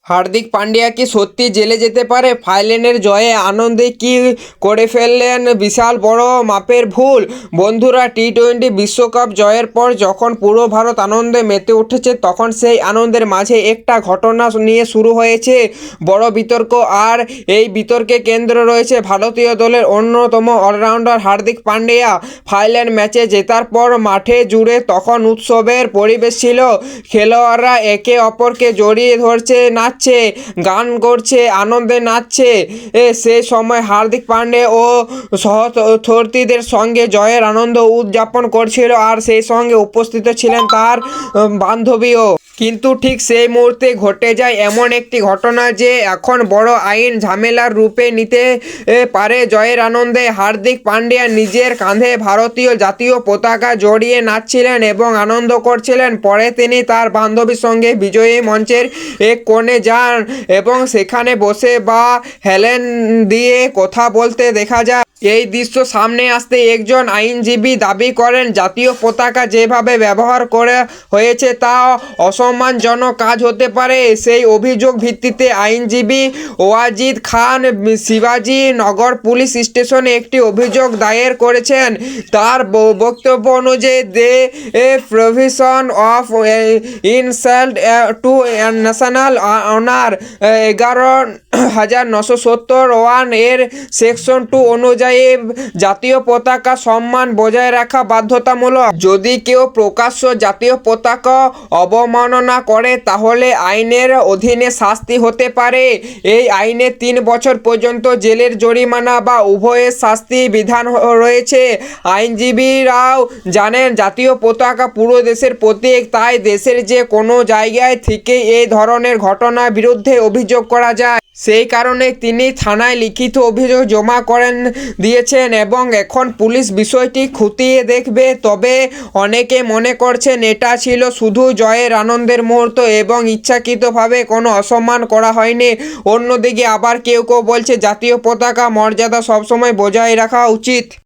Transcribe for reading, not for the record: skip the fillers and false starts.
হার্দিক পান্ডিয়া কি সত্যি জেলে যেতে পারে? ফাইনালের জয়ে আনন্দে কি করে ফেললেন বিশাল বড় মাপের ভুল? বন্ধুরা, টি-20 বিশ্বকাপ জয়ের পর যখন পুরো ভারত আনন্দে মেতে উঠেছে, তখন সেই আনন্দের মাঝে একটা ঘটনা নিয়ে শুরু হয়েছে বড় বিতর্ক। আর এই বিতর্কে কেন্দ্রে রয়েছে ভারতীয় দলের অন্যতম অলরাউন্ডার হার্দিক পান্ডিয়া। ফাইনাল ম্যাচে জেতার পর মাঠে জুড়ে তখন উৎসবের পরিবেশ ছিল। খেলোয়াড়রা একে অপরকে জড়িয়ে ধরছে, নাচছে, গান করছে, আনন্দে নাচছে। সেই সময় হার্দিক পান্ডে ও সহথর্তীদের সঙ্গে জয়ের আনন্দ উদযাপন করছিল, আর সেই সঙ্গে উপস্থিত ছিলেন তার বান্ধবীও। কিন্তু ঠিক সেই মুহূর্তে ঘটে যায় এমন একটি ঘটনা যে এখন বড় আইন ঝামেলার রূপে নিতে পারে। জয়ের আনন্দে হার্দিক পান্ডিয়া নিজের কাঁধে ভারতীয় জাতীয় পতাকা জড়িয়ে নাচছিলেন এবং আনন্দ করছিলেন। পরে তিনি তার বান্ধবীর সঙ্গে বিজয়ী মঞ্চের এক কোণে যান এবং সেখানে বসে বা হেলেন দিয়ে কথা বলতে দেখা যায়। এই দৃশ্য সামনে আসতে একজন আইনজীবী দাবি করেন, জাতীয় পতাকা যেভাবে ব্যবহার করা হয়েছে তা অসম্মানজনক কাজ হতে পারে। সেই অভিযোগ ভিত্তিতে আইনজীবী ওয়াজিদ খান শিবাজী নগর পুলিশ স্টেশনে একটি অভিযোগ দায়ের করেছেন। তার বক্তব্য অনুযায়ী the provision of insult to national honour 11,971 এর সেকশন 2 অনুযায়ী জাতীয় পতাকা সম্মান বজায় রাখা বাধ্যতামূলক। যদি কেউ প্রকাশ্য জাতীয় পতাকা অবমাননা করে তাহলে আইনের অধীনে শাস্তি হতে পারে। এই আইনে 3 বছর পর্যন্ত জেলের জরিমানা বা উভয়ের শাস্তি বিধান রয়েছে। আইনজীবীরাও জানেন, জাতীয় পতাকা পুরো দেশের প্রতীক, তাই দেশের যে কোনো জায়গায় থেকে এই ধরনের ঘটনার বিরুদ্ধে অভিযোগ করা যায়। সেই কারণে তিনি থানায় লিখিত অভিযোগ জমা করেন দিয়েছেন এবং এখন পুলিশ বিষয়টি খতিয়ে দেখবে। তবে অনেকে মনে করছেন এটা ছিল শুধু জয়ের আনন্দের মুহূর্ত এবং ইচ্ছাকৃতভাবে কোনো অসম্মান করা হয়নি। অন্যদিকে আবার কেউ কেউ বলছে জাতীয় পতাকা মর্যাদা সবসময় বজায় রাখা উচিত।